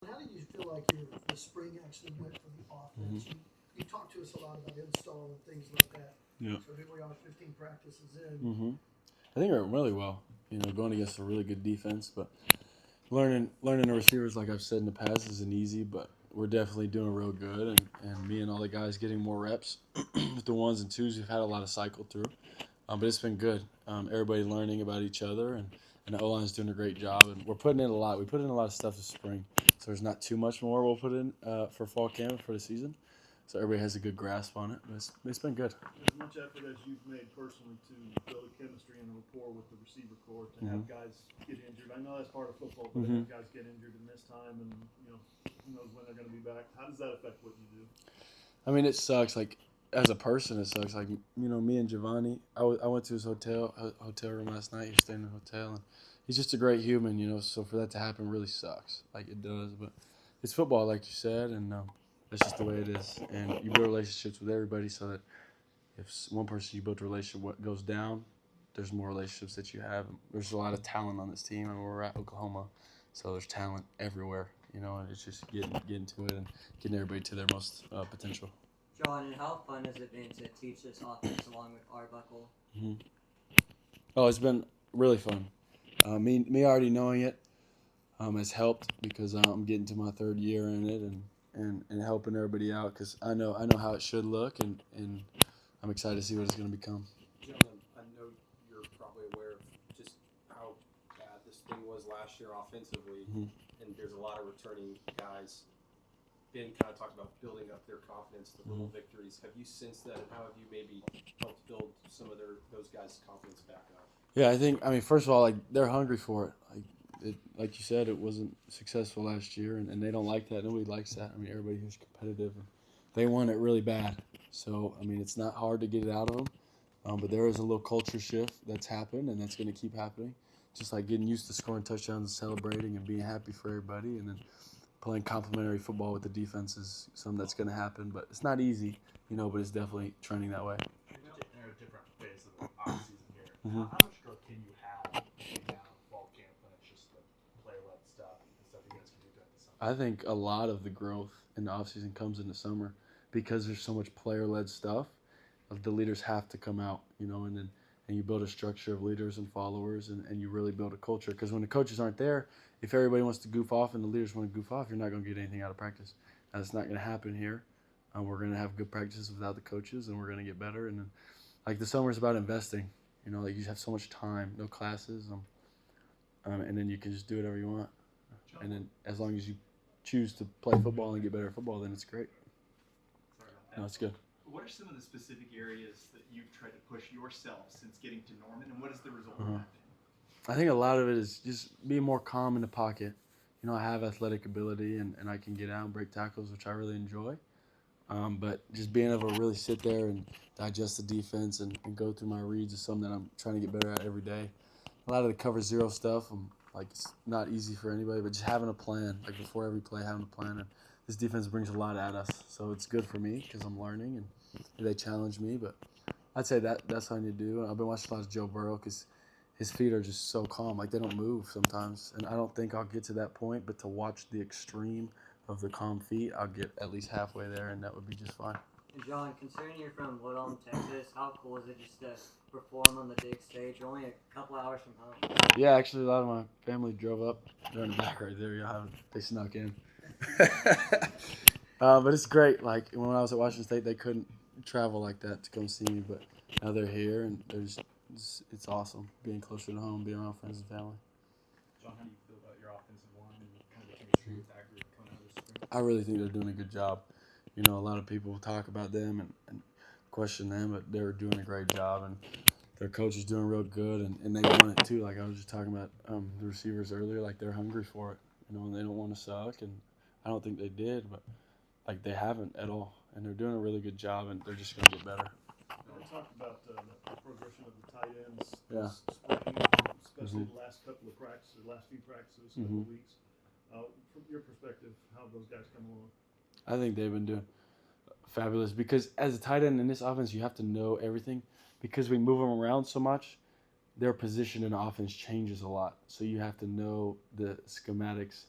How did you feel like the spring actually went for the offense? You talked to us a lot about install and things like that. Yeah. So here we are, 15 practices in. I think it went really well. Going against a really good defense, but learning the receivers, like I've said in the past, isn't easy. But we're definitely doing real good, and me and all the guys getting more reps with the ones and twos. We've had a lot of cycle through, but it's been good. Everybody learning about each other, and the O-line's doing a great job. And we're putting in a lot. We put in a lot of stuff this spring, so there's not too much more we'll put in for fall camp for the season. So everybody has a good grasp on it. But it's been good. As much effort as you've made personally to build a chemistry and a rapport with the receiver corps, to have guys get injured. I know that's part of football, but to have guys get injured in this time, and who knows when they're going to be back. How does that affect what you do? I mean, it sucks. Like as a person, it sucks. Like me and Giovanni. I went to his hotel room last night. He was staying in the hotel, and he's just a great human. So for that to happen really sucks. Like it does, but it's football, like you said, and that's just the way it is. And you build relationships with everybody, so that if one person you build a relationship what goes down, there's more relationships that you have. There's a lot of talent on this team, and we're at Oklahoma, so there's talent everywhere. And it's just getting to it and getting everybody to their most potential. John, and how fun has it been to teach this offense along with Arbuckle? Oh, it's been really fun. Me already knowing it has helped because I'm getting to my third year in it and helping everybody out because I know how it should look and I'm excited to see what it's going to become. Gentlemen, I know you're probably aware of just how bad this thing was last year offensively, and there's a lot of returning guys. Ben kind of talked about building up their confidence, the little victories. Have you sensed that, and how have you maybe helped build some of those guys' confidence back up? Yeah, I mean, first of all, like they're hungry for it. Like you said, it wasn't successful last year, and they don't like that. Nobody likes that. I mean, everybody here's competitive, and they want it really bad. So, I mean, it's not hard to get it out of them, but there is a little culture shift that's happened, and that's going to keep happening. Just like getting used to scoring touchdowns and celebrating and being happy for everybody, and then playing complementary football with the defense is something that's going to happen. But it's not easy, but it's definitely trending that way. In a different phase of the off season here. How much growth can you have between now and fall camp when it's just the player-led stuff and stuff you guys can do during the summer? I think a lot of the growth in the offseason comes in the summer because there's so much player-led stuff. The leaders have to come out, and you build a structure of leaders and followers, and you really build a culture. Because when the coaches aren't there, if everybody wants to goof off and the leaders want to goof off, you're not going to get anything out of practice. That's not going to happen here. We're going to have good practices without the coaches, and we're going to get better. And then, like the summer is about investing. Like you have so much time, no classes, and then you can just do whatever you want. And then as long as you choose to play football and get better at football, then it's great. Sorry about that. No, it's good. What are some of the specific areas that you've tried to push yourself since getting to Norman, and what is the result of that been? I think a lot of it is just being more calm in the pocket. I have athletic ability, and I can get out and break tackles, which I really enjoy. But just being able to really sit there and digest the defense and go through my reads is something that I'm trying to get better at every day. A lot of the cover zero stuff, it's not easy for anybody, but just having a plan, like before every play, having a plan. And this defense brings a lot at us, so it's good for me because I'm learning and they challenge me. But I'd say that's what I need to do. I've been watching a lot of Joe Burrow because his feet are just so calm, like they don't move sometimes. And I don't think I'll get to that point, but to watch the extreme of the calm feet, I'll get at least halfway there, and that would be just fine. And John, considering you're from Woodall, Texas, how cool is it just to perform on the big stage? You're only a couple hours from home. Yeah, actually, a lot of my family drove up. They're in the back right there. They snuck in. But it's great. Like when I was at Washington State, they couldn't travel like that to come see me, but now they're here, and it's awesome being closer to home, being around friends and family. John, how do you feel about your offensive line and kind of the chemistry with that group coming out of this spring? I really think they're doing a good job. A lot of people talk about them and question them, but they're doing a great job, and their coach is doing real good, and they want it too. Like I was just talking about the receivers earlier, like they're hungry for it, and they don't want to suck, and I don't think they did, but like they haven't at all, and they're doing a really good job, and they're just going to get better. We talked about the progression of the tight ends. Yeah. Spring, especially the last couple of practices, last few practices, couple of weeks. From your perspective, how have those guys come along? I think they've been doing fabulous because as a tight end in this offense, you have to know everything because we move them around so much. Their position in the offense changes a lot, so you have to know the schematics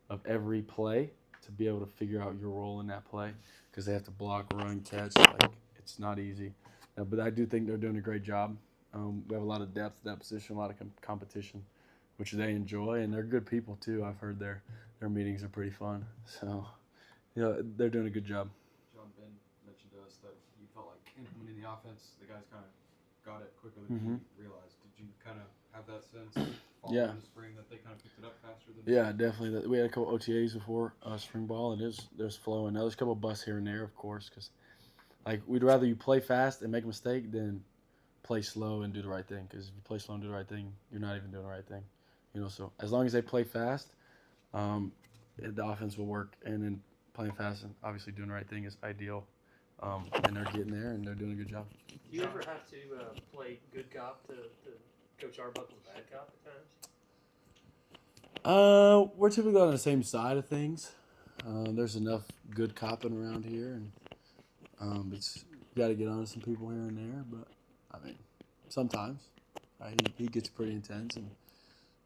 of every play to be able to figure out your role in that play because they have to block, run, catch. Like it's not easy, but I do think they're doing a great job. We have a lot of depth at that position, a lot of competition, which they enjoy, and they're good people too. I've heard their meetings are pretty fun. So, they're doing a good job. John Ben mentioned to us that he felt like implementing the offense, the guys kind of got it quicker than he realized. Did you kind of have that sense following Yeah. the spring that they kind of picked it up faster than? Yeah, definitely. We had a couple OTAs before spring ball, and there's flowing. Now there's a couple busts here and there, of course, because like we'd rather you play fast and make a mistake than play slow and do the right thing. Because if you play slow and do the right thing, you're not even doing the right thing. So as long as they play fast, the offense will work, and then playing fast and obviously doing the right thing is ideal. And they're getting there, and they're doing a good job. Do you ever have to play good cop to Coach Arbuckle's bad cop at times? We're typically on the same side of things. There's enough good copping around here, and it's you got to get on to some people here and there. But I mean, sometimes he gets pretty intense and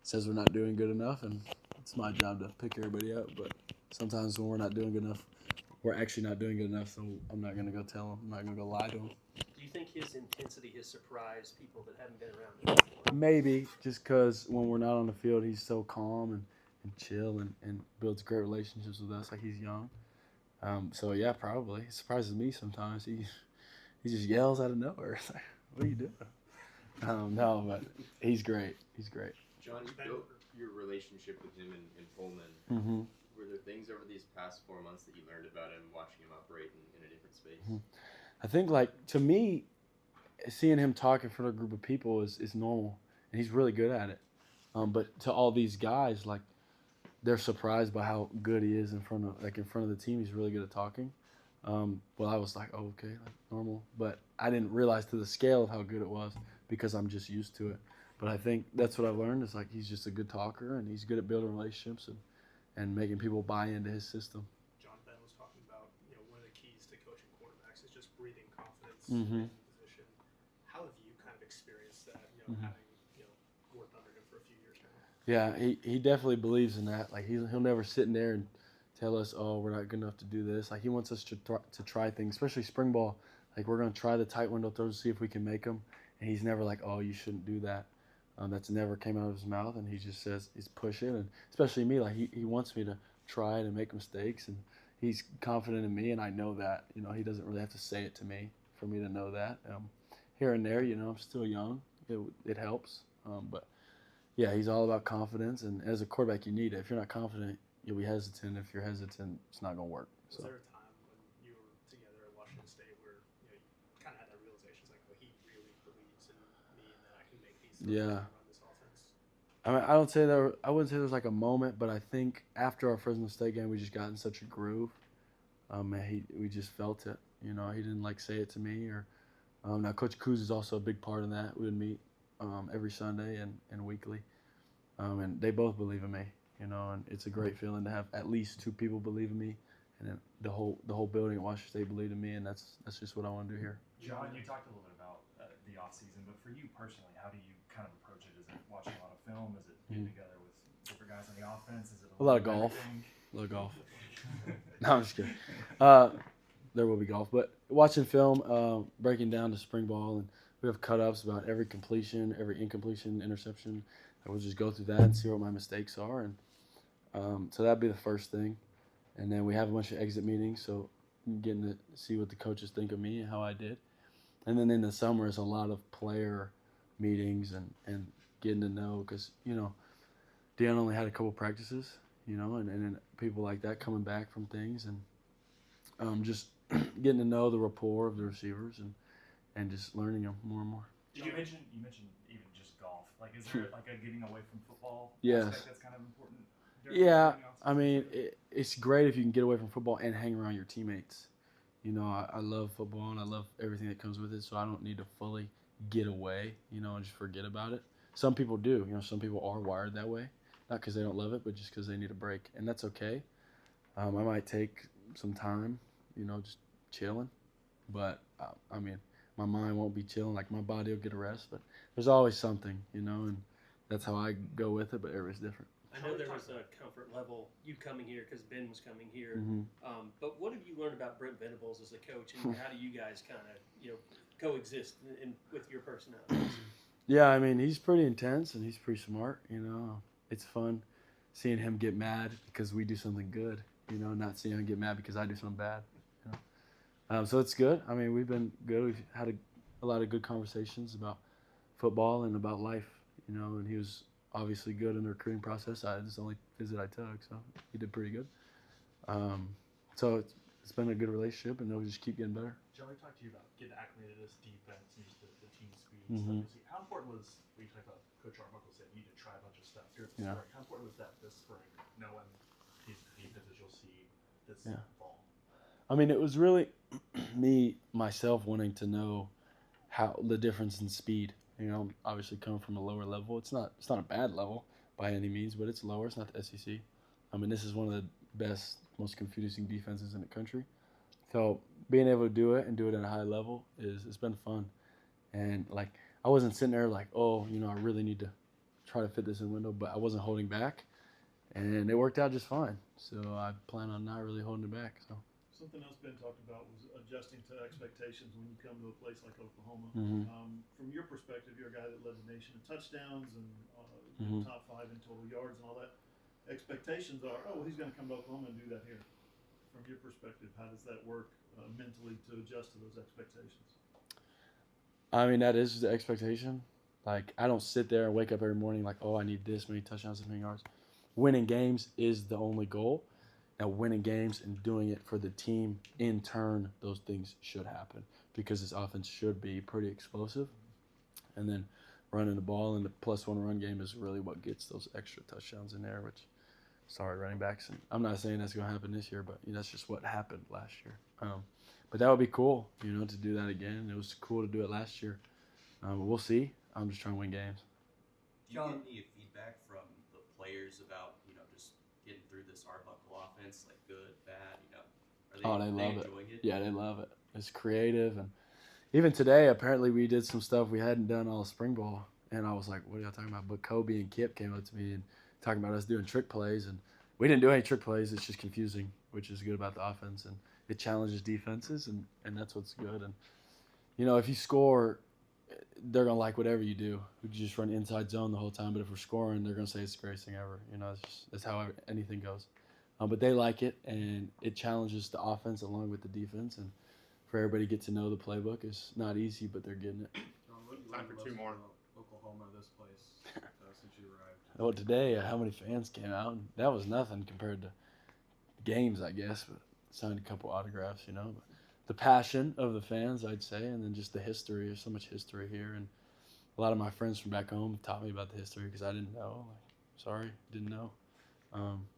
says we're not doing good enough, and it's my job to pick everybody up. But sometimes when we're not doing good enough, we're actually not doing good enough. So I'm not gonna go tell him. I'm not gonna go lie to him. Do you think his intensity has surprised people that haven't been around him before? Maybe just because when we're not on the field, he's so calm and chill and builds great relationships with us. Like he's young. So yeah, probably. It surprises me sometimes. He just yells out of nowhere. It's like, what are you doing? No, but he's great. He's great. John, you built your relationship with him in Pullman. Mm-hmm. Were there things over these past 4 months that you learned about him, watching him operate in a different space? Mm-hmm. I think, like, to me, seeing him talk in front of a group of people is normal, and he's really good at it. But to all these guys, like, they're surprised by how good he is in front of the team. He's really good at talking. Well, I was like, oh, okay, like normal. But I didn't realize to the scale of how good it was because I'm just used to it. But I think that's what I've learned is, like, he's just a good talker, and he's good at building relationships and making people buy into his system. John Ben was talking about, one of the keys to coaching quarterbacks is just breathing confidence Mm-hmm. in the position. How have you kind of experienced that, having, worked under him for a few years now? Yeah, he definitely believes in that. Like he'll never sit in there and tell us, oh, we're not good enough to do this. Like he wants us to try things, especially spring ball. Like we're gonna try the tight window throws to see if we can make them. And he's never like, oh, you shouldn't do that. That's never came out of his mouth. And he just says he's pushing, and especially me. Like he wants me to try it and make mistakes, and he's confident in me, and I know that. He doesn't really have to say it to me for me to know that. Here and there, I'm still young. It helps, but. Yeah, he's all about confidence, and as a quarterback, you need it. If you're not confident, you'll be hesitant. If you're hesitant, it's not going to work. Was So. there a time when you were together at Washington State where you kind of had that realization, it's like, oh, he really believes in me and that I can make these throws and run this offense? I mean, I wouldn't say there was like a moment, but I think after our Fresno State game, we just got in such a groove. We just felt it. He didn't like say it to me or. Now Coach Kuz is also a big part of that. We would meet every Sunday and weekly. And they both believe in me, and it's a great feeling to have at least two people believe in me, and then the whole building at Washington State believe in me, and that's just what I want to do here. John, you talked a little bit about the off season, but for you personally, how do you kind of approach it? Is it watching a lot of film? Is it getting together with different guys on the offense? Is it A lot of little golf. everything? A lot of golf. No, I'm just kidding. There will be golf, but watching film, breaking down the spring ball, and we have cut-ups about every completion, every incompletion, interception. I would just go through that and see what my mistakes are, and so that'd be the first thing. And then we have a bunch of exit meetings, so getting to see what the coaches think of me and how I did. And then in the summer, it's a lot of player meetings and getting to know, because Deion only had a couple practices, and then people like that coming back from things, and just getting to know the rapport of the receivers and just learning them more and more. You mentioned even just golf. Like, is there like a getting away from football Yes. aspect that's kind of important? during Yeah, the off-season? I mean, it's great if you can get away from football and hang around your teammates. I love football and I love everything that comes with it, so I don't need to fully get away, and just forget about it. Some people do. Some people are wired that way, not because they don't love it, but just because they need a break, and that's okay. I might take some time, just chilling, but I mean, my mind won't be chilling. Like my body will get a rest, but there's always something, and that's how I go with it. But everybody's different. I know there was a comfort level you coming here because Ben was coming here. Mhm. But what have you learned about Brent Venables as a coach, and how do you guys kind of coexist with your personalities? Yeah, I mean, he's pretty intense and he's pretty smart. It's fun seeing him get mad because we do something good. Not seeing him get mad because I do something bad. So it's good. I mean, we've been good. We've had a lot of good conversations about football and about life. And he was obviously good in the recruiting process. This is the only visit I took, so he did pretty good. So it's been a good relationship, and it'll just keep getting better. Joey talked to you about getting acclimated to this defense and just the team speed Mhm. and stuff. How important was, when you talked about Coach Arbuckle said you need to try a bunch of stuff during the Yeah. spring, how important was that this spring, knowing these defenses you'll see this Yeah. fall? I mean, it was really myself wanting to know how the difference in speed. Obviously coming from a lower level, it's not a bad level by any means, but it's lower. It's not the SEC. I mean, this is one of the best, most confusing defenses in the country. So being able to do it and do it at a high level it's been fun. And like I wasn't sitting there like, oh, I really need to try to fit this in window, but I wasn't holding back, and it worked out just fine. So I plan on not really holding it back. So. Something else Ben talked about was adjusting to expectations when you come to a place like Oklahoma. Mhm. From your perspective, you're a guy that led the nation in touchdowns and Mhm. top 5 in total yards and all that. Expectations are, oh, he's going to come to Oklahoma and do that here. From your perspective, how does that work mentally to adjust to those expectations? I mean, that is the expectation. Like, I don't sit there and wake up every morning like, oh, I need this many touchdowns, this many yards. Winning games is the only goal. Now, winning games and doing it for the team, in turn, those things should happen because this offense should be pretty explosive. And then running the ball and the +1 run game is really what gets those extra touchdowns in there, which, sorry, running backs. And I'm not saying that's going to happen this year, but that's just what happened last year. But that would be cool, to do that again. It was cool to do it last year. But we'll see. I'm just trying to win games. Do you get any feedback from the players about, just getting through this Arbuckle offense, like good, bad, Are They they love it. enjoying it? Yeah, they love it. It's creative. And even today, apparently we did some stuff we hadn't done all spring ball. And I was like, what are y'all talking about? But Kobe and Kip came up to me and talking about us doing trick plays. And we didn't do any trick plays. It's just confusing, which is good about the offense. And it challenges defenses, and that's what's good. And, if you score, they're going to like whatever you do. We just run inside zone the whole time. But if we're scoring, they're going to say it's the greatest thing ever. That's how anything goes. But they like it, and it challenges the offense along with the defense. And for everybody to get to know the playbook is not easy, but they're getting it. John, what do you Time like for two most more. about Oklahoma, this place, since you arrived? Oh, today, how many fans came out? And that was nothing compared to games, I guess. But signed a couple autographs, But the passion of the fans, I'd say, and then just the history. There's so much history here, and a lot of my friends from back home taught me about the history because I didn't know. Didn't know.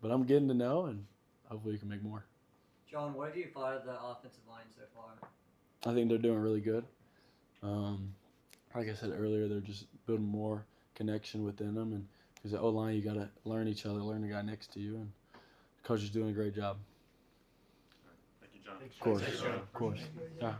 But I'm getting to know, and hopefully we can make more. John, what have you thought of the offensive line so far? I think they're doing really good. Like I said earlier, they're just building more connection within them, and because the O-line, you got to learn each other, learn the guy next to you, and the coach is doing a great job. Thank you, John. Of course, Thanks, John. of course. Yeah.